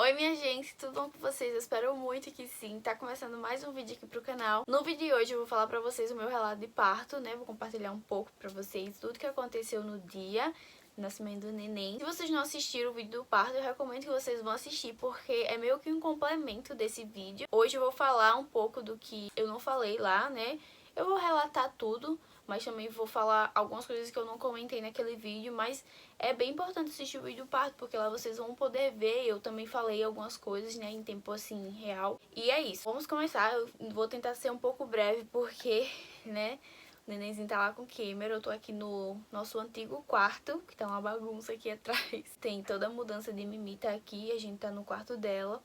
Oi minha gente, tudo bom com vocês? Eu espero muito que sim. Tá começando mais um vídeo aqui pro canal. No vídeo de hoje eu vou falar pra vocês o meu relato de parto, né? Vou compartilhar um pouco pra vocês tudo que aconteceu no dia do nascimento do neném. Se vocês não assistiram o vídeo do parto, eu recomendo que vocês vão assistir, porque é meio que um complemento desse vídeo. Hoje eu vou falar um pouco do que eu não falei lá, né? Eu vou relatar tudo, mas também vou falar algumas coisas que eu não comentei naquele vídeo, mas é bem importante assistir o vídeo do parto, porque lá vocês vão poder ver. Eu também falei algumas coisas, né, em tempo assim, real. E é isso, vamos começar. Eu vou tentar ser um pouco breve, porque, né, o nenenzinho tá lá com o Cameron. Eu tô aqui no nosso antigo quarto, que tá uma bagunça aqui atrás. Tem toda a mudança de Mimi, tá aqui, a gente tá no quarto dela.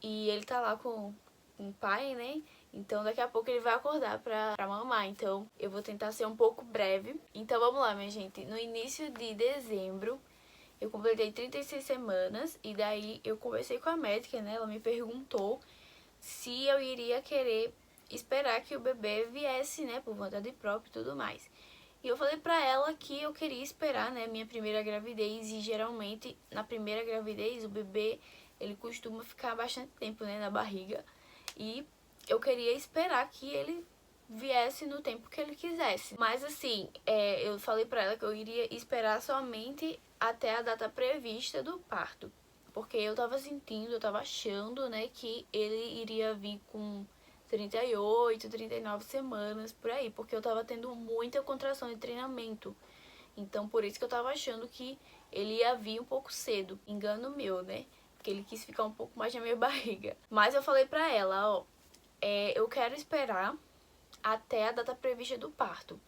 E ele tá lá com o pai, né? Então daqui a pouco ele vai acordar pra mamar. Então eu vou tentar ser um pouco breve. Então vamos lá, minha gente. No início de dezembro eu completei 36 semanas. E daí eu conversei com a médica, né? Ela me perguntou se eu iria querer esperar que o bebê viesse, né? Por vontade própria e tudo mais. E eu falei pra ela que eu queria esperar, né? Minha primeira gravidez. E geralmente na primeira gravidez o bebê ele costuma ficar bastante tempo, né? Na barriga. E eu queria esperar que ele viesse no tempo que ele quisesse. Mas assim, eu falei pra ela que eu iria esperar somente até a data prevista do parto. Porque eu tava sentindo, eu tava achando, né, que ele iria vir com 38, 39 semanas, por aí. Porque eu tava tendo muita contração de treinamento. Então por isso que eu tava achando que ele ia vir um pouco cedo. Engano meu, né? Porque ele quis ficar um pouco mais na minha barriga. Mas eu falei pra ela, ó, eu quero esperar até a data prevista do parto.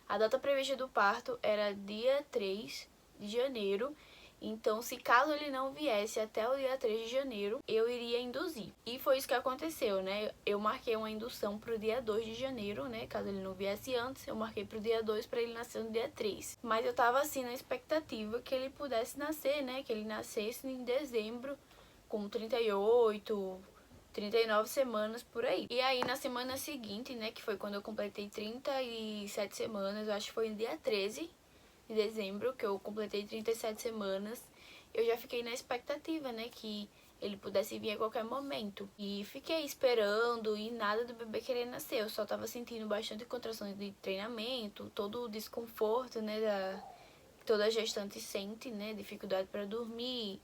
A data prevista do parto era dia 3 de janeiro. Então, se caso ele não viesse até o dia 3 de janeiro, eu iria induzir. E foi isso que aconteceu, né? Eu marquei uma indução pro dia 2 de janeiro, né? Caso ele não viesse antes, eu marquei pro dia 2 para ele nascer no dia 3. Mas eu tava assim na expectativa que ele pudesse nascer, né? Que ele nascesse em dezembro com 38, 39 semanas por aí. E aí na semana seguinte, né, que foi quando eu completei 37 semanas, eu acho que foi no dia 13 de dezembro que eu completei 37 semanas, eu já fiquei na expectativa, né, que ele pudesse vir a qualquer momento. E fiquei esperando e nada do bebê querer nascer. Eu só tava sentindo bastante contrações de treinamento, todo o desconforto, né, que toda gestante sente, né, dificuldade para dormir,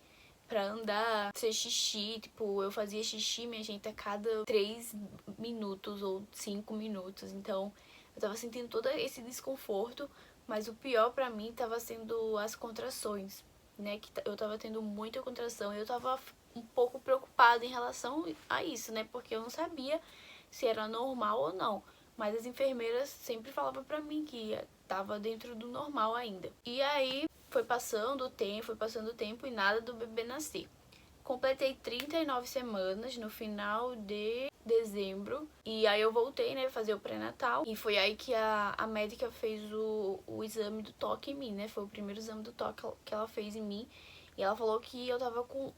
pra andar, fazer xixi. Tipo, eu fazia xixi, minha gente, a cada 3 minutos ou 5 minutos. Então, eu tava sentindo todo esse desconforto, mas o pior pra mim tava sendo as contrações, né? Que eu tava tendo muita contração e eu tava um pouco preocupada em relação a isso, né? Porque eu não sabia se era normal ou não. Mas as enfermeiras sempre falavam pra mim que tava dentro do normal ainda. E aí foi passando o tempo e nada do bebê nascer. Completei 39 semanas no final de dezembro. E aí eu voltei, né, fazer o pré-natal. E foi aí que a médica fez o exame do toque em mim, né? Foi o primeiro exame do toque que ela fez em mim. E ela falou que eu tava com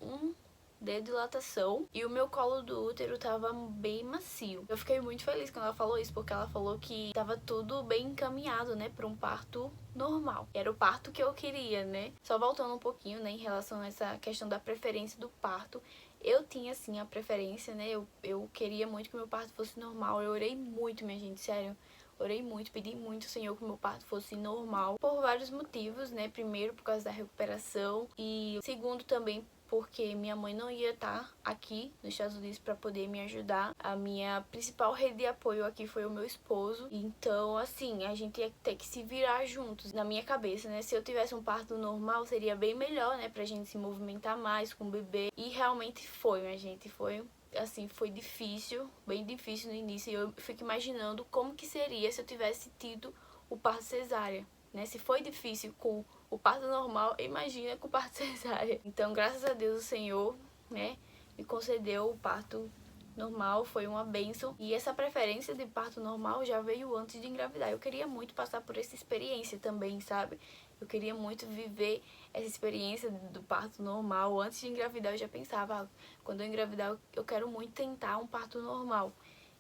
de dilatação e o meu colo do útero tava bem macio. Eu fiquei muito feliz quando ela falou isso, porque ela falou que tava tudo bem encaminhado, né, para um parto normal. Era o parto que eu queria, né? Só voltando um pouquinho, né, em relação a essa questão da preferência do parto. Eu tinha, assim, a preferência, né? Eu queria muito que o meu parto fosse normal. Eu orei muito, minha gente, sério. Orei muito, pedi muito ao Senhor que o meu parto fosse normal. Por vários motivos, né? Primeiro, por causa da recuperação. E segundo, também porque minha mãe não ia estar aqui nos Estados Unidos para poder me ajudar. A minha principal rede de apoio aqui foi o meu esposo. Então, assim, a gente ia ter que se virar juntos. Na minha cabeça, né? Se eu tivesse um parto normal, seria bem melhor, né? Pra gente se movimentar mais com o bebê. E realmente foi, minha gente. Foi, assim, foi difícil, bem difícil no início. E eu fico imaginando como que seria se eu tivesse tido o parto cesárea, né? Se foi difícil com o parto normal, imagina com o parto cesárea. Então, graças a Deus, o Senhor, né, me concedeu o parto normal, foi uma bênção. E essa preferência de parto normal já veio antes de engravidar. Eu queria muito passar por essa experiência também, sabe? Eu queria muito viver essa experiência do parto normal. Antes de engravidar, eu já pensava, quando eu engravidar, eu quero muito tentar um parto normal.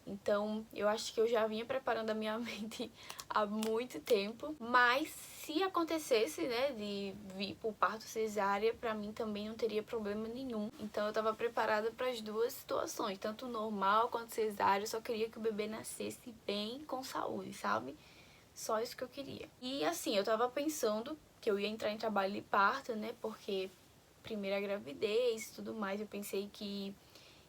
Então, eu acho que eu já vinha preparando a minha mente há muito tempo. Mas se acontecesse, né, de vir por parto cesárea, pra mim também não teria problema nenhum. Então, eu tava preparada para as duas situações, tanto normal quanto cesárea. Eu só queria que o bebê nascesse bem, com saúde, sabe? Só isso que eu queria. E assim, eu tava pensando que eu ia entrar em trabalho de parto, né, porque primeira gravidez e tudo mais, eu pensei que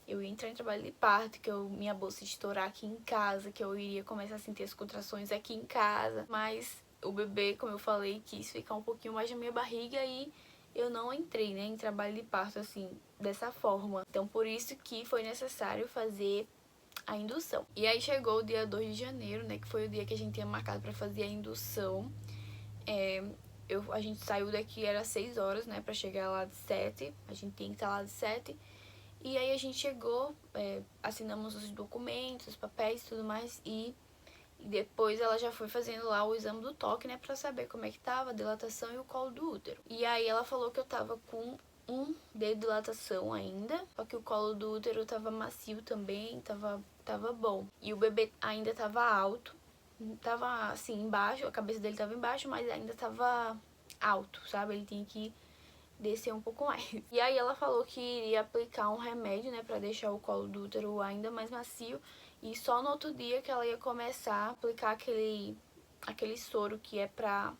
eu ia entrar em trabalho de parto, que minha bolsa ia estourar aqui em casa, que eu iria começar a sentir as contrações aqui em casa. Mas o bebê, como eu falei, quis ficar um pouquinho mais na minha barriga e eu não entrei, né, em trabalho de parto assim, dessa forma. Então por isso que foi necessário fazer a indução. E aí chegou o dia 2 de janeiro, né, que foi o dia que a gente tinha marcado pra fazer a indução. A gente saiu daqui, era 6 horas, né, pra chegar lá de 7. A gente tinha que estar lá de 7. E aí a gente chegou, assinamos os documentos, os papéis e tudo mais. E depois ela já foi fazendo lá o exame do toque, né, pra saber como é que tava a dilatação e o colo do útero. E aí ela falou que eu tava com um de dilatação ainda, só que o colo do útero tava macio também, tava bom. E o bebê ainda tava alto, tava assim, embaixo, a cabeça dele tava embaixo, mas ainda tava alto, sabe? Ele tinha que descer um pouco mais. E aí ela falou que iria aplicar um remédio, né, pra deixar o colo do útero ainda mais macio. E só no outro dia que ela ia começar a aplicar aquele soro que é pra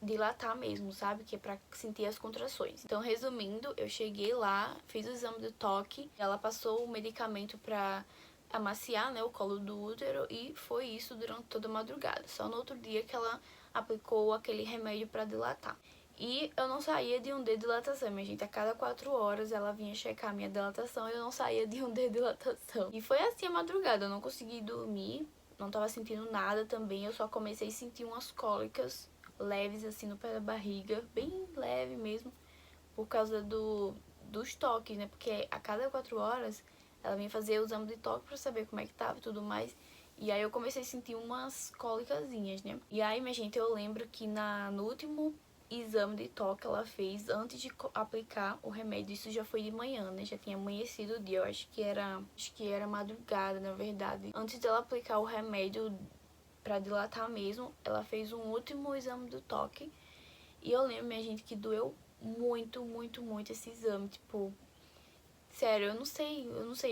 dilatar mesmo, sabe? Que é pra sentir as contrações. Então, resumindo, eu cheguei lá, fiz o exame do toque, ela passou o medicamento pra amaciar, né, o colo do útero e foi isso durante toda a madrugada. Só no outro dia que ela aplicou aquele remédio pra dilatar. E eu não saía de um D de dilatação, minha gente. A cada 4 horas ela vinha checar a minha dilatação e eu não saía de um D de dilatação. E foi assim a madrugada, eu não consegui dormir, não tava sentindo nada também. Eu só comecei a sentir umas cólicas leves assim no pé da barriga, bem leve mesmo, por causa dos toques, né? Porque a cada 4 horas ela vinha fazer o exame de toque pra saber como é que tava e tudo mais. E aí eu comecei a sentir umas cólicazinhas, né? E aí, minha gente, eu lembro que no último exame de toque ela fez antes de aplicar o remédio. Isso já foi de manhã, né? Já tinha amanhecido o dia. Eu acho que era madrugada, na verdade. Antes dela aplicar o remédio pra dilatar mesmo, ela fez um último exame do toque. E eu lembro, minha gente, que doeu muito, muito, muito esse exame. Tipo, sério, eu não sei.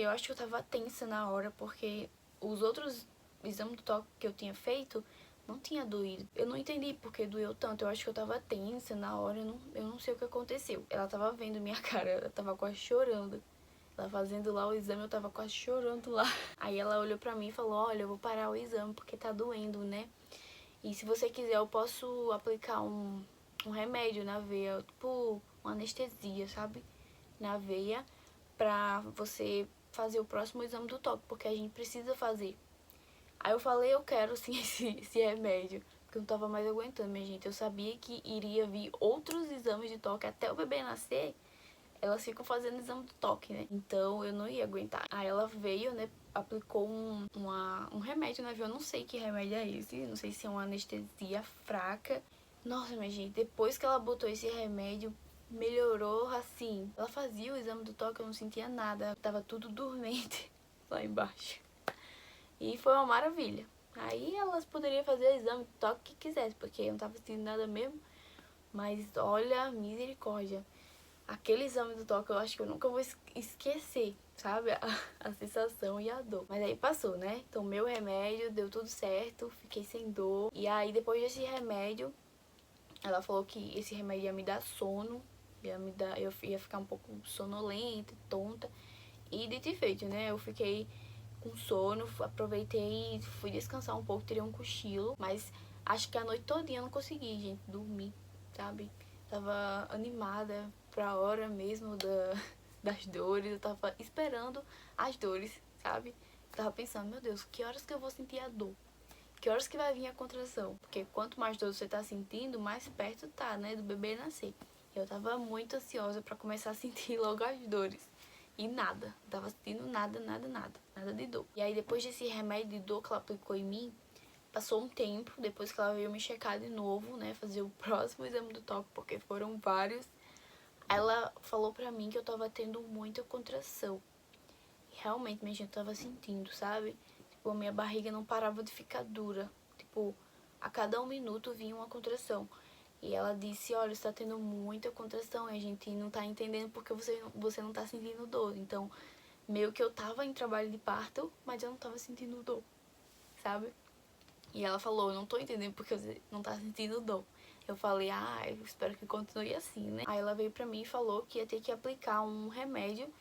Eu acho que eu tava tensa na hora, porque os outros exames do toque que eu tinha feito não tinha doído. Eu não entendi porque doeu tanto. Eu acho que eu tava tensa na hora, eu não sei o que aconteceu. Ela tava vendo minha cara, ela tava quase chorando. Ela fazendo lá o exame, eu tava quase chorando lá. Aí ela olhou pra mim e falou, olha, eu vou parar o exame porque tá doendo, né? E se você quiser, eu posso aplicar um remédio na veia, tipo uma anestesia, sabe? Na veia, pra você fazer o próximo exame do toque, porque a gente precisa fazer. Aí eu falei, eu quero sim esse remédio, porque eu não tava mais aguentando, minha gente. Eu sabia que iria vir outros exames de toque até o bebê nascer. Elas ficam fazendo exame de toque, né? Então eu não ia aguentar. Aí ela veio, né? Aplicou um remédio na veia. Eu não sei que remédio é esse. Não sei se é uma anestesia fraca. Nossa, minha gente, depois que ela botou esse remédio, melhorou assim. Ela fazia o exame do toque, eu não sentia nada. Tava tudo dormente lá embaixo. E foi uma maravilha. Aí elas poderiam fazer o exame de toque que quisesse, porque eu não tava sentindo nada mesmo. Mas olha, misericórdia. Aquele exame do toque eu acho que eu nunca vou esquecer, sabe? A sensação e a dor. Mas aí passou, né? Tomei o remédio, deu tudo certo, fiquei sem dor. E aí depois desse remédio, ela falou que esse remédio ia me dar sono, eu ia ficar um pouco sonolenta, tonta. E dito e feito, né? Eu fiquei com sono, aproveitei, fui descansar um pouco, tirei um cochilo. Mas acho que a noite todinha eu não consegui, gente, dormir, sabe? Tava animada pra hora mesmo das dores. Eu tava esperando as dores, sabe? Tava pensando, meu Deus, que horas que eu vou sentir a dor? Que horas que vai vir a contração? Porque quanto mais dor você tá sentindo, mais perto tá, né, do bebê nascer. Eu tava muito ansiosa pra começar a sentir logo as dores. E nada, não tava sentindo nada, nada, nada. Nada de dor. E aí depois desse remédio de dor que ela aplicou em mim, passou um tempo, depois que ela veio me checar de novo, né, fazer o próximo exame do toque, porque foram vários. Ela falou pra mim que eu tava tendo muita contração. E realmente, minha gente, eu tava sentindo, sabe? Tipo, a minha barriga não parava de ficar dura. Tipo, a cada 1 minuto vinha uma contração. E ela disse, olha, você tá tendo muita contração e a gente não tá entendendo porque você não tá sentindo dor. Então, meio que eu tava em trabalho de parto, mas eu não tava sentindo dor, sabe? E ela falou, eu não tô entendendo porque você não tá sentindo dor. Eu falei, eu espero que continue assim, né? Aí ela veio pra mim e falou que ia ter que aplicar um remédio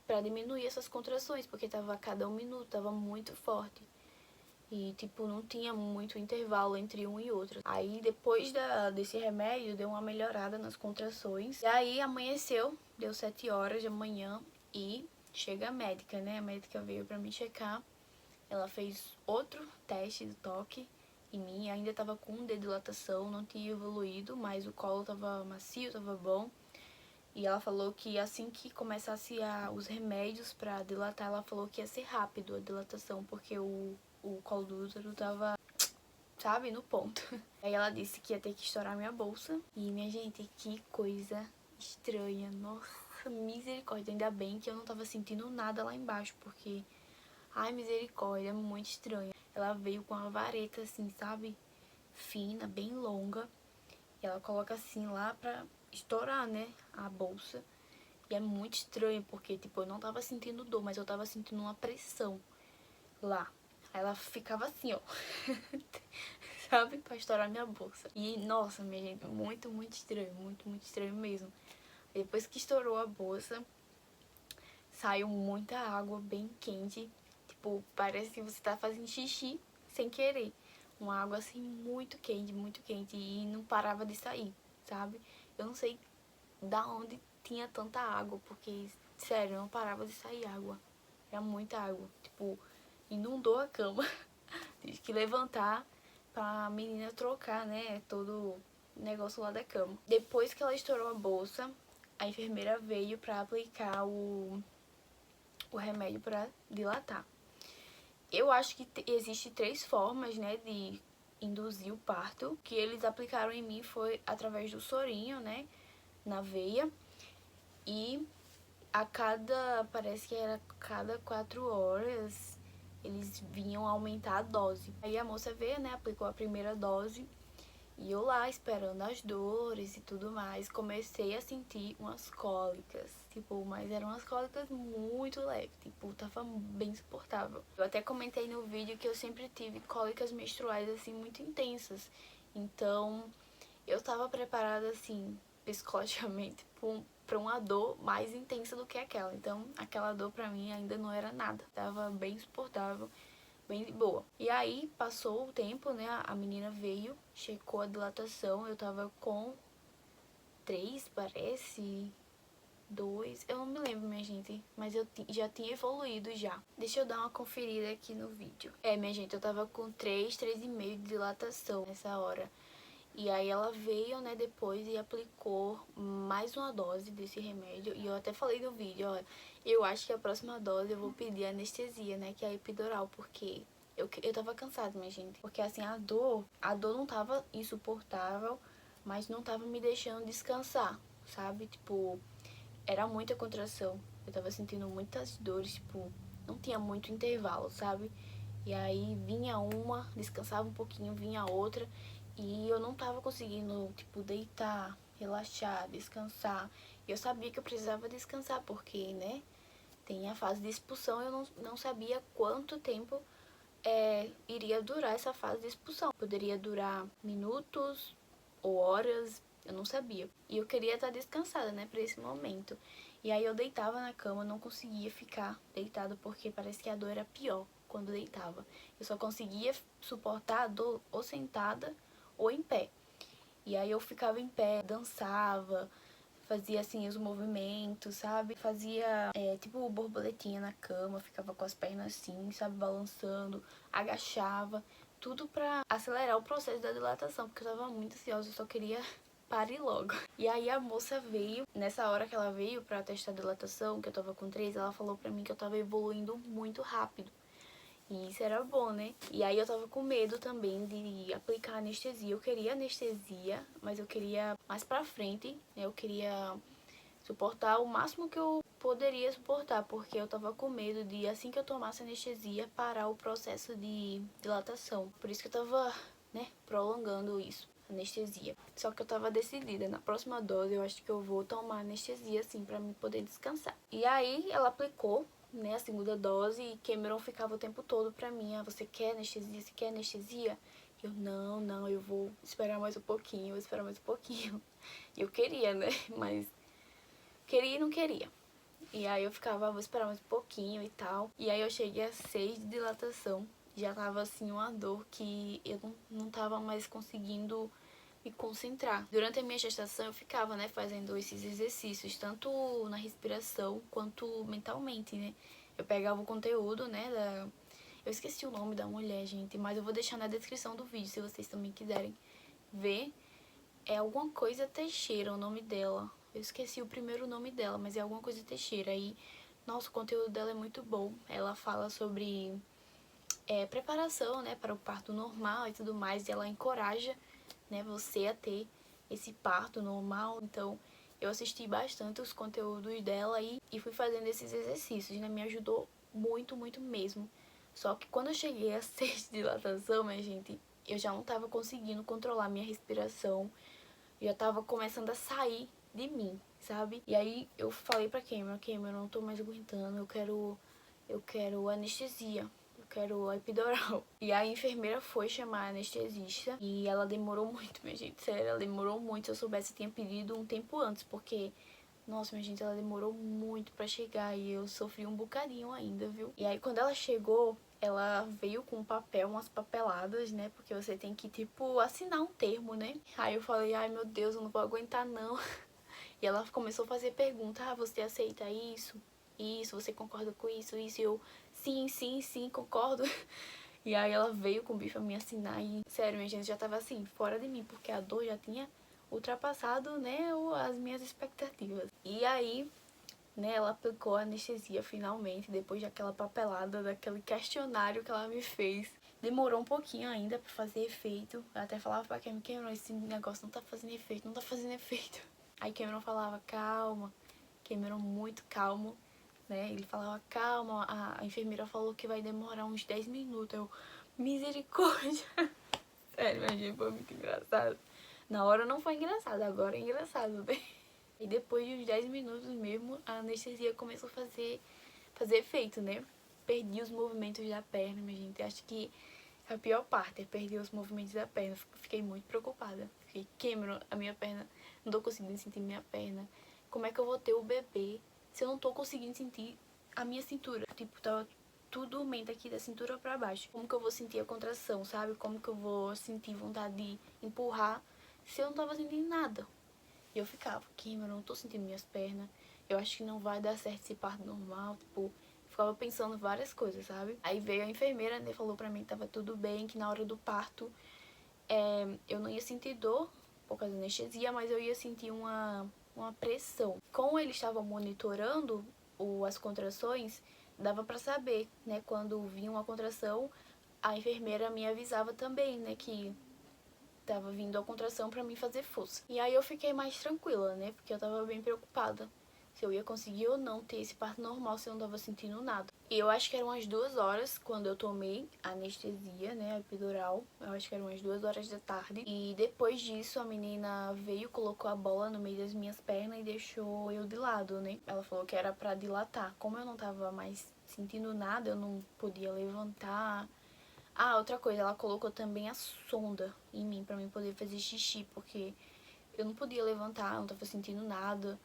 pra diminuir essas contrações, porque tava a cada 1 minuto, tava muito forte. E, tipo, não tinha muito intervalo entre um e outro. Aí, depois desse remédio, deu uma melhorada nas contrações. E aí, amanheceu, deu 7 horas da manhã e chega a médica, né? A médica veio pra me checar. Ela fez outro teste do toque em mim. Ainda tava com dedilatação, não tinha evoluído, mas o colo tava macio, tava bom. E ela falou que assim que começasse os remédios pra dilatar, ela falou que ia ser rápido a dilatação, porque o colo do útero tava, sabe, no ponto. Aí ela disse que ia ter que estourar minha bolsa. E, minha gente, que coisa estranha. Nossa, misericórdia. Ainda bem que eu não tava sentindo nada lá embaixo, porque, ai, misericórdia, é muito estranha. Ela veio com uma vareta, assim, sabe, fina, bem longa. E ela coloca assim lá pra estourar, né, a bolsa. E é muito estranho, porque, tipo, eu não tava sentindo dor, mas eu tava sentindo uma pressão lá. Aí ela ficava assim, ó, sabe, pra estourar minha bolsa. E, nossa, minha gente, muito estranho, muito estranho mesmo. Depois que estourou a bolsa, saiu muita água bem quente. Tipo, parece que você tá fazendo xixi sem querer. Uma água, assim, muito quente. E não parava de sair, sabe? Eu não sei da onde tinha tanta água, porque, sério, não parava de sair água. Era muita água. Tipo, inundou a cama. Tive que levantar pra menina trocar, né, todo o negócio lá da cama. Depois que ela estourou a bolsa, a enfermeira veio pra aplicar o remédio pra dilatar. Eu acho que existe 3 formas, né, de induzir o parto. O que eles aplicaram em mim foi através do sorinho, né, na veia. E parece que era cada 4 horas, eles vinham aumentar a dose. Aí a moça veio, né, aplicou a primeira dose. E eu lá, esperando as dores e tudo mais, comecei a sentir umas cólicas. Tipo, mas eram umas cólicas muito leves. Tipo, tava bem suportável. Eu até comentei no vídeo que eu sempre tive cólicas menstruais, assim, muito intensas. Então, eu tava preparada, assim, psicologicamente, pra uma dor mais intensa do que aquela. Então, aquela dor pra mim ainda não era nada. Tava bem suportável, bem de boa. E aí, passou o tempo, né? A menina veio, checou a dilatação. Eu tava com 3, parece, 2. Eu não me lembro, minha gente, mas eu já tinha evoluído já. Deixa eu dar uma conferida aqui no vídeo. Minha gente, eu tava com 3,5 de dilatação nessa hora. E aí ela veio, né, depois e aplicou mais uma dose desse remédio. E eu até falei no vídeo, ó, eu acho que a próxima dose eu vou pedir anestesia, né, que é a epidural, porque eu tava cansada, minha gente. Porque assim, a dor não tava insuportável, mas não tava me deixando descansar, sabe? Tipo, era muita contração. Eu tava sentindo muitas dores, tipo, não tinha muito intervalo, sabe? E aí vinha uma, descansava um pouquinho, vinha outra. E eu não tava conseguindo, tipo, deitar, relaxar, descansar. E eu sabia que eu precisava descansar, porque, né, tem a fase de expulsão. Eu não sabia quanto tempo iria durar essa fase de expulsão. Poderia durar minutos ou horas, eu não sabia. E eu queria estar descansada, né, pra esse momento. E aí eu deitava na cama, não conseguia ficar deitada, porque parece que a dor era pior quando deitava. Eu só conseguia suportar a dor ou sentada ou em pé. E aí eu ficava em pé, dançava, fazia assim os movimentos, sabe? Fazia tipo borboletinha na cama, ficava com as pernas assim, sabe? Balançando, agachava. Tudo pra acelerar o processo da dilatação, porque eu tava muito ansiosa, eu só queria parir logo. E aí a moça veio, nessa hora que ela veio pra testar a dilatação, que eu tava com 3, ela falou pra mim que eu tava evoluindo muito rápido. E isso era bom, né? E aí eu tava com medo também de aplicar anestesia. Eu queria anestesia, mas eu queria mais pra frente, né? Eu queria suportar o máximo que eu poderia suportar, porque eu tava com medo de, assim que eu tomasse anestesia, parar o processo de dilatação. Por isso que eu tava, né, prolongando isso, anestesia. Só que eu tava decidida, na próxima dose eu acho que eu vou tomar anestesia, assim, pra mim poder descansar. E aí ela aplicou, né, a segunda dose, e Cameron ficava o tempo todo pra mim: ah, você quer anestesia? Você quer anestesia? Eu, não, eu vou esperar mais um pouquinho, vou esperar mais um pouquinho. E eu queria, né, mas queria e não queria. E aí eu ficava, vou esperar mais um pouquinho e tal. E aí eu cheguei a 6 de dilatação. Já tava assim uma dor que eu não tava mais conseguindo me concentrar. Durante a minha gestação eu ficava, né, fazendo esses exercícios, tanto na respiração quanto mentalmente, né. Eu pegava o conteúdo, né, eu esqueci o nome da mulher, gente, mas eu vou deixar na descrição do vídeo se vocês também quiserem ver. É alguma coisa Teixeira o nome dela. Eu esqueci o primeiro nome dela, mas é alguma coisa Teixeira. E, nossa, o conteúdo dela é muito bom. Ela fala sobre preparação, né, para o parto normal e tudo mais. E ela encoraja, né, você a ter esse parto normal. Então, eu assisti bastante os conteúdos dela e fui fazendo esses exercícios, né? Me ajudou muito, muito mesmo. Só que quando eu cheguei a 6 de dilatação, minha gente, eu já não tava conseguindo controlar minha respiração. Já tava começando a sair de mim, sabe? E aí eu falei pra Cameron, eu não tô mais aguentando, eu quero anestesia, eu quero a epidural. E a enfermeira foi chamar a anestesista e ela demorou muito, minha gente, sério, ela demorou muito. Se eu soubesse, eu tinha pedido um tempo antes, porque, nossa, minha gente, ela demorou muito pra chegar e eu sofri um bocadinho ainda, viu? E aí quando ela chegou, ela veio com um papel, umas papeladas, né? Porque você tem que, tipo, assinar um termo, né? Aí eu falei, ai meu Deus, eu não vou aguentar não. E ela começou a fazer perguntas: ah, você aceita isso? Isso, você concorda com isso? Isso? E eu, sim, concordo. E aí ela veio com o bife a me assinar e, sério, minha gente, já tava assim, fora de mim, porque a dor já tinha ultrapassado, né, as minhas expectativas. E aí, né, ela aplicou a anestesia finalmente, depois daquela papelada, daquele questionário que ela me fez. Demorou um pouquinho ainda pra fazer efeito. Eu até falava pra Cameron, esse negócio não tá fazendo efeito, não tá fazendo efeito. Aí Cameron falava, calma. Cameron muito calmo, né? Ele falava, calma, a enfermeira falou que vai demorar uns 10 minutos. Eu, misericórdia. Sério, minha gente, foi muito engraçado. Na hora não foi engraçado, agora é engraçado, né? E depois de uns 10 minutos mesmo, a anestesia começou a fazer efeito, né? Perdi os movimentos da perna, minha gente. Acho que a pior parte é perder os movimentos da perna. Fiquei muito preocupada. Fiquei, Cameron, a minha perna, não tô conseguindo sentir minha perna. Como é que eu vou ter o bebê se eu não tô conseguindo sentir a minha cintura? Tipo, tava tudo dormente aqui da cintura pra baixo. Como que eu vou sentir a contração, sabe? Como que eu vou sentir vontade de empurrar se eu não tava sentindo nada? E eu ficava, Cameron, eu não tô sentindo minhas pernas. Eu acho que não vai dar certo esse parto normal. Tipo, ficava pensando várias coisas, sabe? Aí veio a enfermeira, né, falou pra mim que tava tudo bem, que na hora do parto eu não ia sentir dor por causa da anestesia, mas eu ia sentir uma pressão. Como eles estavam monitorando as contrações, dava pra saber, né, quando vinha uma contração, a enfermeira me avisava também, né, que tava vindo a contração pra mim fazer força. E aí eu fiquei mais tranquila, né? Porque eu tava bem preocupada se eu ia conseguir ou não ter esse parto normal se eu não tava sentindo nada. E eu acho que eram umas 2 horas quando eu tomei a anestesia, né? A epidural. Eu acho que eram umas 2 horas da tarde. E depois disso a menina veio, colocou a bola no meio das minhas pernas e deixou eu de lado, né? Ela falou que era pra dilatar. Como eu não tava mais sentindo nada, eu não podia levantar. Ah, outra coisa, ela colocou também a sonda em mim pra mim poder fazer xixi, porque eu não podia levantar, não tava sentindo nada.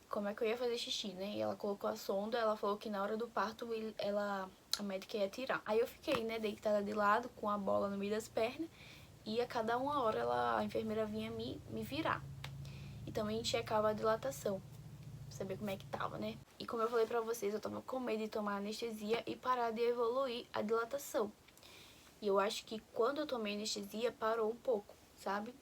Como é que eu ia fazer xixi, né? E ela colocou a sonda, ela falou que na hora do parto a médica ia tirar. Aí eu fiquei, né, deitada de lado com a bola no meio das pernas e a cada 1 hora a enfermeira vinha me virar. E também checava a dilatação, pra saber como é que tava, né? E como eu falei pra vocês, eu tava com medo de tomar anestesia e parar de evoluir a dilatação. E eu acho que quando eu tomei anestesia, parou um pouco, sabe?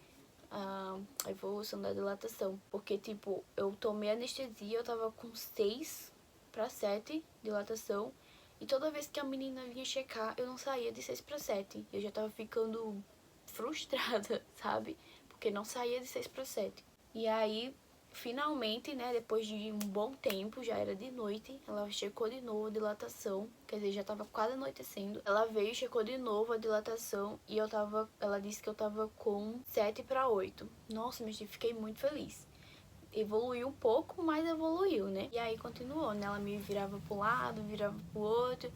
A evolução da dilatação. Porque, tipo, eu tomei anestesia, eu tava com 6 para 7 dilatação. E toda vez que a menina vinha checar, eu não saía de 6 para 7. Eu já tava ficando frustrada, sabe? Porque não saía de 6 para 7. E aí finalmente, né, depois de um bom tempo, já era de noite, ela checou de novo a dilatação, quer dizer, já tava quase anoitecendo. Ela veio, checou de novo a dilatação e ela disse que eu tava com 7/8. Nossa, mas eu fiquei muito feliz. Evoluiu um pouco, mas evoluiu, né? E aí continuou, né? Ela me virava pro lado, virava pro outro,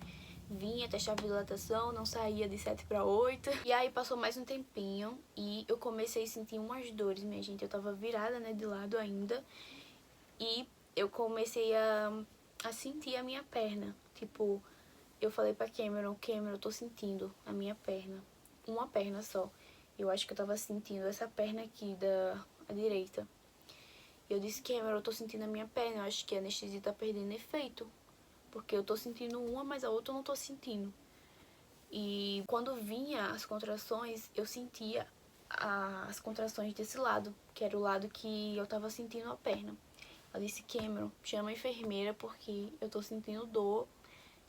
vinha, testava a dilatação, não saía de 7/8. E aí passou mais um tempinho e eu comecei a sentir umas dores, minha gente. Eu tava virada, né, de lado ainda. E eu comecei a sentir a minha perna. Tipo, eu falei pra Cameron, eu tô sentindo a minha perna. Uma perna só. Eu acho que eu tava sentindo essa perna aqui da direita. E eu disse, Cameron, eu tô sentindo a minha perna. Eu acho que a anestesia tá perdendo efeito. Porque eu tô sentindo uma, mas a outra eu não tô sentindo. E quando vinha as contrações, eu sentia as contrações desse lado, que era o lado que eu tava sentindo a perna. Ela disse, Cameron, chama a enfermeira porque eu tô sentindo dor,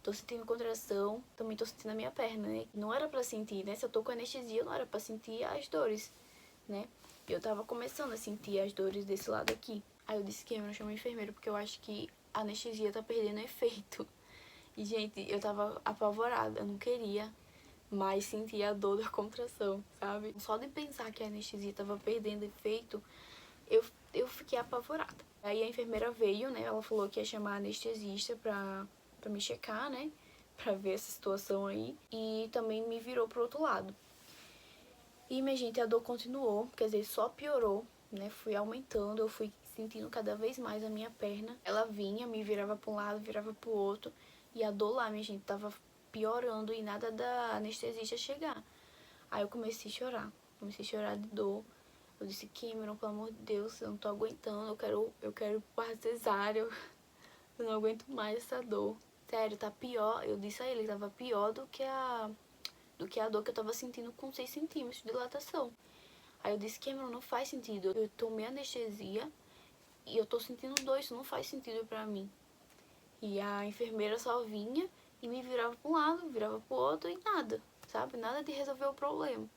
tô sentindo contração, também tô sentindo a minha perna, né? Não era pra sentir, né? Se eu tô com anestesia, não era pra sentir as dores, né? Eu tava começando a sentir as dores desse lado aqui. Aí eu disse, Cameron, chama a enfermeira porque eu acho que a anestesia tá perdendo efeito. E, gente, eu tava apavorada, eu não queria mais sentir a dor da contração, sabe? Só de pensar que a anestesia tava perdendo efeito, eu fiquei apavorada. Aí a enfermeira veio, né? Ela falou que ia chamar a anestesista pra me checar, né? Pra ver essa situação aí. E também me virou pro outro lado. E, minha gente, a dor continuou, quer dizer, só piorou, né? Fui aumentando, eu fui sentindo cada vez mais a minha perna. Ela vinha, me virava pra um lado, virava pro outro. E a dor lá, minha gente, tava piorando e nada da anestesista chegar. Aí eu comecei a chorar de dor. Eu disse, Cameron, pelo amor de Deus, eu não tô aguentando, eu quero parto cesárea, eu não aguento mais essa dor. Sério, tá pior. Eu disse a ele que tava pior do que a dor que eu tava sentindo com 6 centímetros de dilatação. Aí eu disse, Cameron, não faz sentido. Eu tomei anestesia e eu tô sentindo dor, isso não faz sentido pra mim. E a enfermeira só vinha e me virava pra um lado, virava pro outro e nada, sabe? Nada de resolver o problema.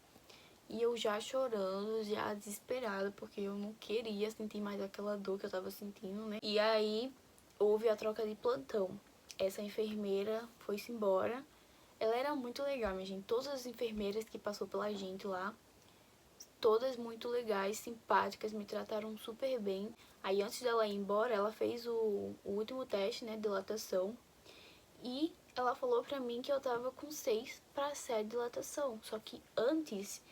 E eu já chorando, já desesperada, porque eu não queria sentir mais aquela dor que eu tava sentindo, né? E aí houve a troca de plantão. Essa enfermeira foi-se embora. Ela era muito legal, minha gente. Todas as enfermeiras que passou pela gente lá, todas muito legais, simpáticas, me trataram super bem. Aí antes dela ir embora, ela fez o último teste, né, de dilatação. E ela falou pra mim que eu tava com 6/7 de dilatação. Só que antes,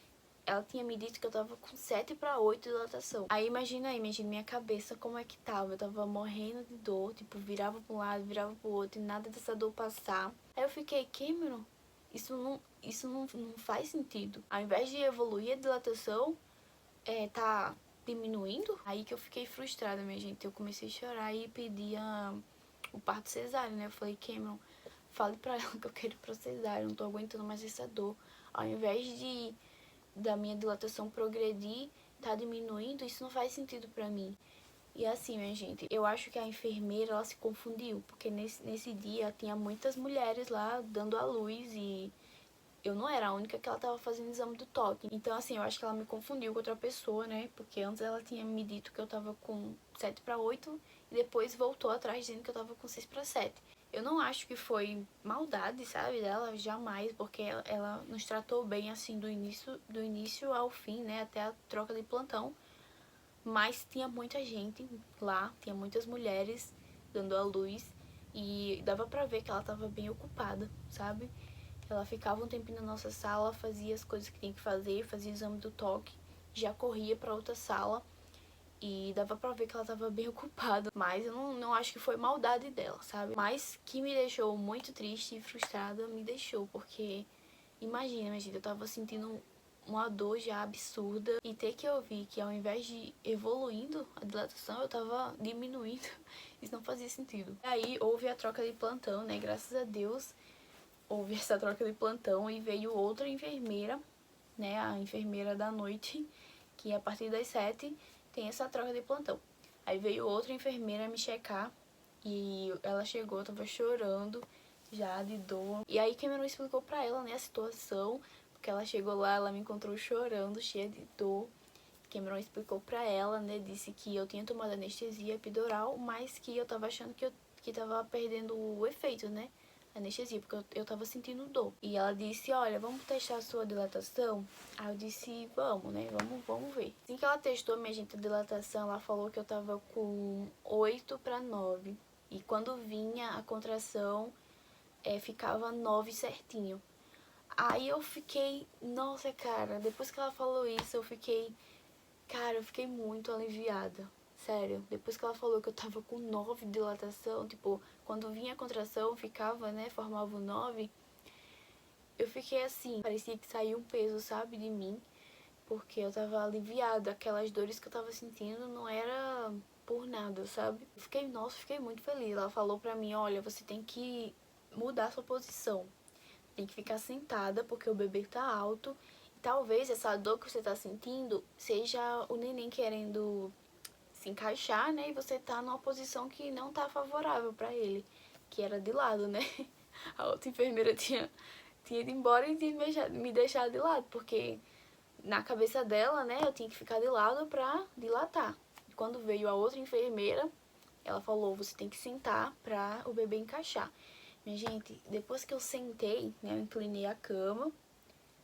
ela tinha me dito que eu tava com 7/8 de dilatação. Aí imagina aí, minha cabeça como é que tava. Eu tava morrendo de dor, tipo, virava pra um lado, virava pro outro, e nada dessa dor passar. Aí eu fiquei, Cameron, isso não faz sentido. Ao invés de evoluir a dilatação, tá diminuindo. Aí que eu fiquei frustrada, minha gente. Eu comecei a chorar e pedia o parto cesáreo, né? Eu falei, Cameron, fale pra ela que eu quero ir pra cesárea, eu não tô aguentando mais essa dor. Ao invés da minha dilatação progredir, tá diminuindo, isso não faz sentido pra mim. E assim, minha gente, eu acho que a enfermeira, ela se confundiu, porque nesse dia tinha muitas mulheres lá dando à luz e eu não era a única que ela tava fazendo exame do toque. Então, assim, eu acho que ela me confundiu com outra pessoa, né? Porque antes ela tinha me dito que eu tava com 7/8 e depois voltou atrás dizendo que eu tava com 6/7. Eu não acho que foi maldade, sabe, dela, jamais, porque ela nos tratou bem, assim, do início ao fim, né? Até a troca de plantão. Mas tinha muita gente lá, tinha muitas mulheres dando à luz e dava pra ver que ela tava bem ocupada, sabe? Ela ficava um tempinho na nossa sala, fazia as coisas que tinha que fazer, fazia o exame do toque, já corria pra outra sala e dava pra ver que ela tava bem ocupada. Mas eu não acho que foi maldade dela, sabe? Mas que me deixou muito triste e frustrada, me deixou, porque imagina, minha gente, eu tava sentindo uma dor já absurda e ter que ouvir que ao invés de evoluindo a dilatação, eu tava diminuindo. Isso não fazia sentido. Aí houve a troca de plantão, né? Graças a Deus houve essa troca de plantão e veio outra enfermeira, né? A enfermeira da noite, que a partir das 7 tem essa troca de plantão. Aí veio outra enfermeira me checar e ela chegou, eu tava chorando já de dor. E aí Cameron explicou pra ela, né, a situação, porque ela chegou lá, ela me encontrou chorando, cheia de dor, Cameron explicou pra ela, né, disse que eu tinha tomado anestesia epidural, mas que eu tava achando que tava perdendo o efeito, né, anestesia, porque eu tava sentindo dor. E ela disse, olha, vamos testar a sua dilatação? Aí eu disse, vamos, né, vamos ver. Assim que ela testou minha gente a dilatação, ela falou que eu tava com 8/9. E quando vinha a contração, ficava 9 certinho. Aí eu fiquei, nossa, cara, depois que ela falou isso, eu fiquei muito aliviada. Sério, depois que ela falou que eu tava com 9 de dilatação, tipo, quando vinha a contração, ficava, né, formava o 9, eu fiquei assim, parecia que saiu um peso, sabe, de mim, porque eu tava aliviada. Aquelas dores que eu tava sentindo não era por nada, sabe? Fiquei muito feliz. Ela falou pra mim, olha, você tem que mudar sua posição. Tem que ficar sentada porque o bebê tá alto. E talvez essa dor que você tá sentindo seja o neném querendo se encaixar, né? E você tá numa posição que não tá favorável pra ele, que era de lado, né? A outra enfermeira tinha ido embora e tinha me deixado de lado, porque na cabeça dela, né, eu tinha que ficar de lado pra dilatar. E quando veio a outra enfermeira, ela falou, você tem que sentar pra o bebê encaixar. Minha gente, depois que eu sentei, né, eu inclinei a cama,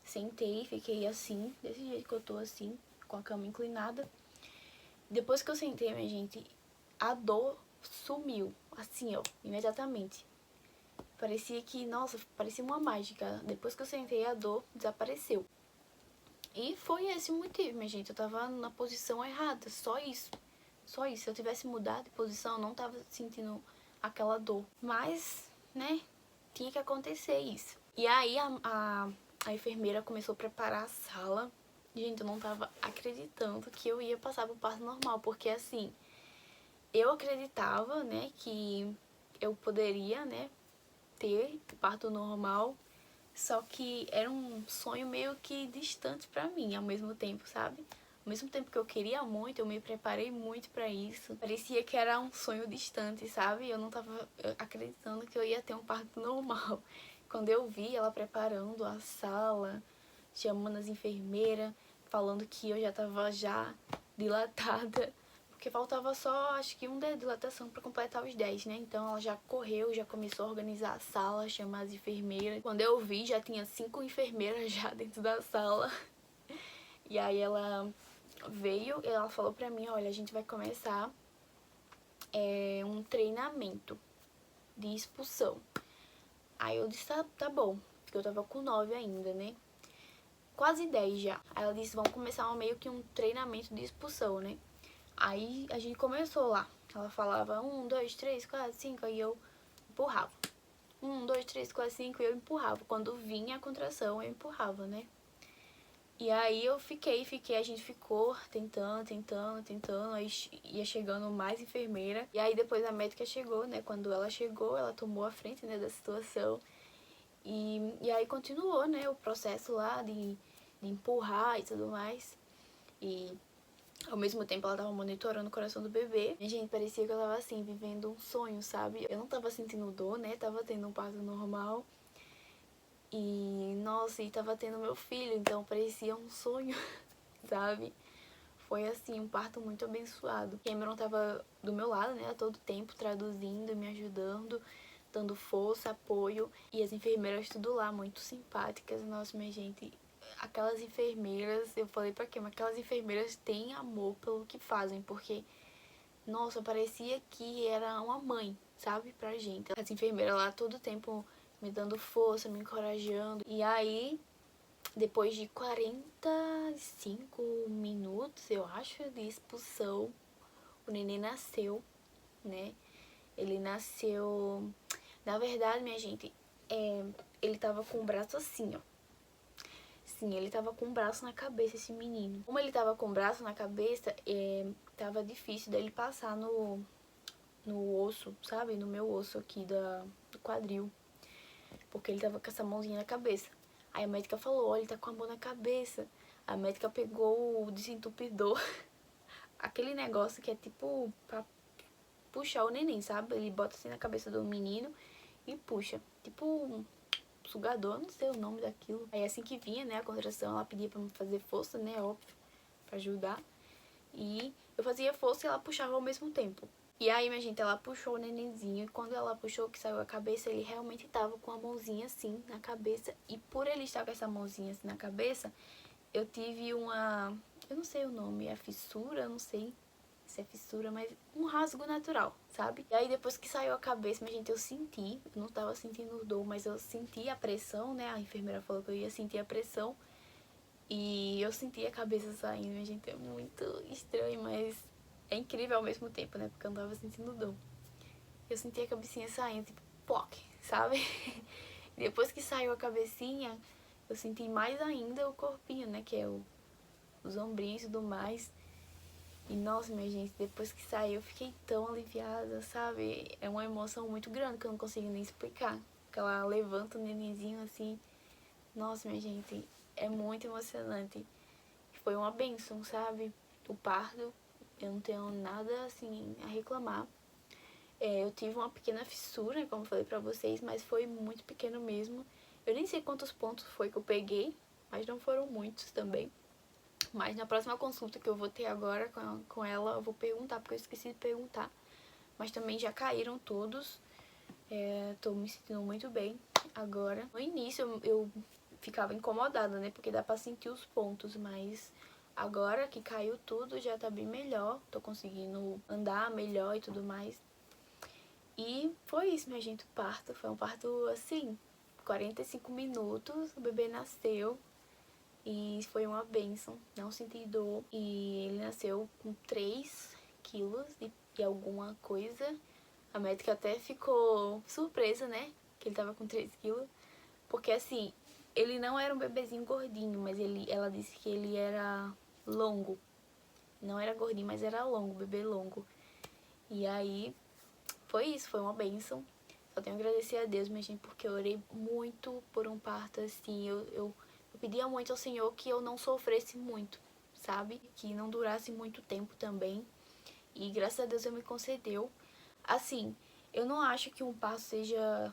sentei, fiquei assim, desse jeito que eu tô assim, com a cama inclinada. Depois que eu sentei, minha gente, a dor sumiu, assim, ó, imediatamente. Parecia que, nossa, parecia uma mágica. Depois que eu sentei, a dor desapareceu. E foi esse o motivo, minha gente, eu tava na posição errada, só isso. Só isso, se eu tivesse mudado de posição, eu não tava sentindo aquela dor. Mas, né, tinha que acontecer isso. E aí a enfermeira começou a preparar a sala. Gente, eu não tava acreditando que eu ia passar pro parto normal, porque assim, eu acreditava, né, que eu poderia, né, ter parto normal, só que era um sonho meio que distante pra mim ao mesmo tempo, sabe? Ao mesmo tempo que eu queria muito, eu me preparei muito pra isso. Parecia que era um sonho distante, sabe? Eu não tava acreditando que eu ia ter um parto normal. Quando eu vi ela preparando a sala, chamando as enfermeiras, falando que eu já tava dilatada, porque faltava só, acho que um dia de dilatação pra completar os 10, né? Então ela já correu, já começou a organizar a sala, chamar as enfermeiras. Quando eu vi, já tinha 5 enfermeiras já dentro da sala. E aí ela veio e ela falou pra mim, olha, a gente vai começar um treinamento de expulsão. Aí eu disse, tá bom, porque eu tava com 9 ainda, né? Quase 10 já. Aí ela disse, vamos começar meio que um treinamento de expulsão, né? Aí a gente começou lá. Ela falava 1, 2, 3, 4, 5, aí eu empurrava. 1, 2, 3, 4, 5 e eu empurrava. Quando vinha a contração, eu empurrava, né? E aí eu fiquei, a gente ficou tentando, aí ia chegando mais enfermeira. E aí depois a médica chegou, né? Quando ela chegou, ela tomou a frente, né, da situação. E aí continuou, né, o processo lá de empurrar e tudo mais. E ao mesmo tempo ela tava monitorando o coração do bebê. E, gente, parecia que eu tava assim, vivendo um sonho, sabe? Eu não tava sentindo dor, né? Tava tendo um parto normal. E, nossa, e tava tendo meu filho, então parecia um sonho, sabe? Foi assim, um parto muito abençoado. Cameron tava do meu lado, né, a todo tempo, traduzindo, me ajudando, dando força, apoio. E as enfermeiras tudo lá, muito simpáticas. Nossa, minha gente, aquelas enfermeiras, eu falei pra quê? Mas aquelas enfermeiras têm amor pelo que fazem, porque, nossa, parecia que era uma mãe, sabe, pra gente. As enfermeiras lá todo tempo me dando força, me encorajando. E aí, depois de 45 minutos, eu acho, de expulsão, o neném nasceu, né? Ele nasceu... Na verdade, minha gente, ele tava com o braço assim, ó. Sim, ele tava com o braço na cabeça, esse menino. Como ele tava com o braço na cabeça, tava difícil dele passar no osso, sabe? No meu osso aqui do quadril. Porque ele tava com essa mãozinha na cabeça. Aí a médica falou, olha, ele tá com a mão na cabeça. A médica pegou o desentupidor. Aquele negócio que é tipo pra puxar o neném, sabe? Ele bota assim na cabeça do menino e puxa. Tipo um sugador, não sei o nome daquilo. Aí assim que vinha, né, a contração, ela pedia pra me fazer força, né, óbvio, pra ajudar. E eu fazia força e ela puxava ao mesmo tempo. E aí, minha gente, ela puxou o nenenzinho. E quando ela puxou, que saiu a cabeça, ele realmente tava com a mãozinha assim na cabeça. E por ele estar com essa mãozinha assim na cabeça, eu tive uma... eu não sei o nome, é fissura, eu não sei se é fissura, mas um rasgo natural, sabe? E aí depois que saiu a cabeça, minha gente, eu senti, eu não tava sentindo dor, mas eu senti a pressão, né? A enfermeira falou que eu ia sentir a pressão. E eu senti a cabeça saindo, minha gente, é muito estranho, mas é incrível ao mesmo tempo, né? Porque eu não tava sentindo dor. Eu senti a cabecinha saindo, tipo, poc, sabe? E depois que saiu a cabecinha, eu senti mais ainda o corpinho, né? Que é os ombrinhos e tudo mais. E nossa, minha gente, depois que saiu eu fiquei tão aliviada, sabe? É uma emoção muito grande que eu não consigo nem explicar. Que ela levanta o nenenzinho assim. Nossa, minha gente, é muito emocionante. Foi uma bênção, sabe? O parto, eu não tenho nada assim a reclamar. Eu tive uma pequena fissura, como eu falei pra vocês, mas foi muito pequeno mesmo. Eu nem sei quantos pontos foi que eu peguei, mas não foram muitos também. Mas na próxima consulta que eu vou ter agora com ela, eu vou perguntar, porque eu esqueci de perguntar. Mas também já caíram todos. Tô me sentindo muito bem agora. No início eu ficava incomodada, né? Porque dá pra sentir os pontos, mas agora que caiu tudo já tá bem melhor. Tô conseguindo andar melhor e tudo mais. E foi isso, minha gente, o parto. Foi um parto, assim, 45 minutos, o bebê nasceu. E foi uma bênção, não senti dor. E ele nasceu com 3 quilos de alguma coisa. A médica até ficou surpresa, né? Que ele tava com 3 quilos. Porque assim, ele não era um bebezinho gordinho, mas ela disse que ele era longo. Não era gordinho, mas era longo, bebê longo. E aí, foi isso, foi uma bênção. Só tenho a agradecer a Deus, minha gente, porque eu orei muito por um parto, assim. Eu pedia muito ao Senhor que eu não sofresse muito, sabe? Que não durasse muito tempo também. E graças a Deus Ele me concedeu. Assim, eu não acho que um parto seja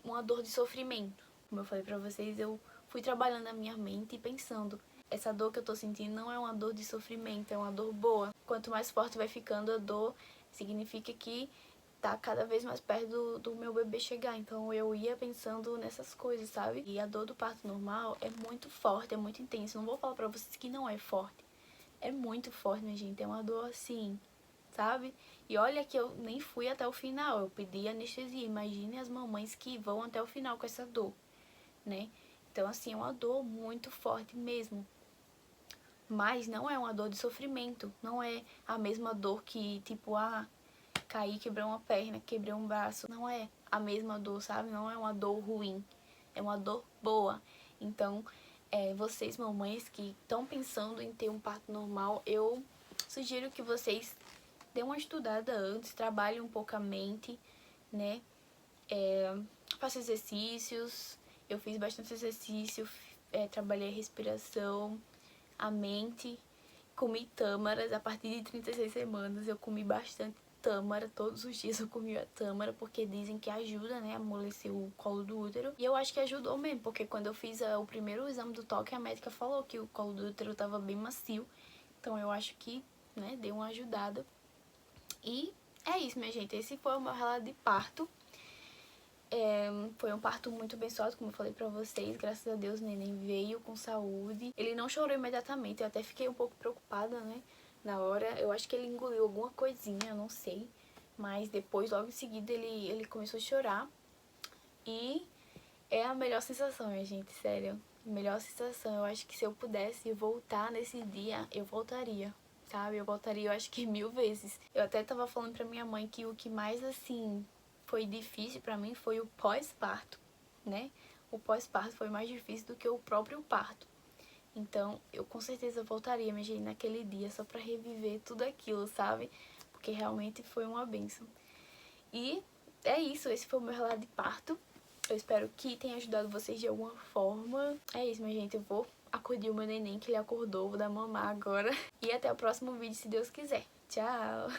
uma dor de sofrimento. Como eu falei pra vocês, eu fui trabalhando na minha mente e pensando, essa dor que eu tô sentindo não é uma dor de sofrimento, é uma dor boa. Quanto mais forte vai ficando a dor, significa que tá cada vez mais perto do meu bebê chegar. Então eu ia pensando nessas coisas, sabe? E a dor do parto normal é muito forte, é muito intensa. Não vou falar pra vocês que não é forte. É muito forte, minha gente. É uma dor assim, sabe? E olha que eu nem fui até o final, eu pedi anestesia. Imagine as mamães que vão até o final com essa dor, né? Então, assim, é uma dor muito forte mesmo. Mas não é uma dor de sofrimento, não é a mesma dor que, tipo, caí, quebrei uma perna, quebrei um braço. Não é a mesma dor, sabe? Não é uma dor ruim, é uma dor boa. Então, vocês, mamães que estão pensando em ter um parto normal, eu sugiro que vocês dê uma estudada antes, trabalhe um pouco a mente, né? Faça exercícios, eu fiz bastante exercício, trabalhei a respiração, a mente, comi tâmaras, a partir de 36 semanas eu comi bastante tâmara, todos os dias eu comia tâmara, porque dizem que ajuda, né, a amolecer o colo do útero. E eu acho que ajudou mesmo, porque quando eu fiz o primeiro exame do toque, a médica falou que o colo do útero tava bem macio. Então eu acho que, né, deu uma ajudada. E é isso, minha gente. Esse foi o meu relato de parto. Foi um parto muito abençoado, como eu falei pra vocês. Graças a Deus o neném veio com saúde. Ele não chorou imediatamente. Eu até fiquei um pouco preocupada, né? Na hora. Eu acho que ele engoliu alguma coisinha, eu não sei. Mas depois, logo em seguida, ele começou a chorar. E é a melhor sensação, minha gente. Sério. Melhor sensação. Eu acho que se eu pudesse voltar nesse dia, eu voltaria. Sabe? Eu voltaria, eu acho que 1000 vezes. Eu até tava falando pra minha mãe que o que mais, assim, foi difícil pra mim foi o pós-parto, né? O pós-parto foi mais difícil do que o próprio parto. Então, eu com certeza voltaria, minha gente, naquele dia só pra reviver tudo aquilo, sabe? Porque realmente foi uma bênção. E é isso, esse foi o meu relato de parto. Eu espero que tenha ajudado vocês de alguma forma. É isso, minha gente, eu vou acudir o meu neném que ele acordou, vou dar mamar agora. E até o próximo vídeo, se Deus quiser. Tchau!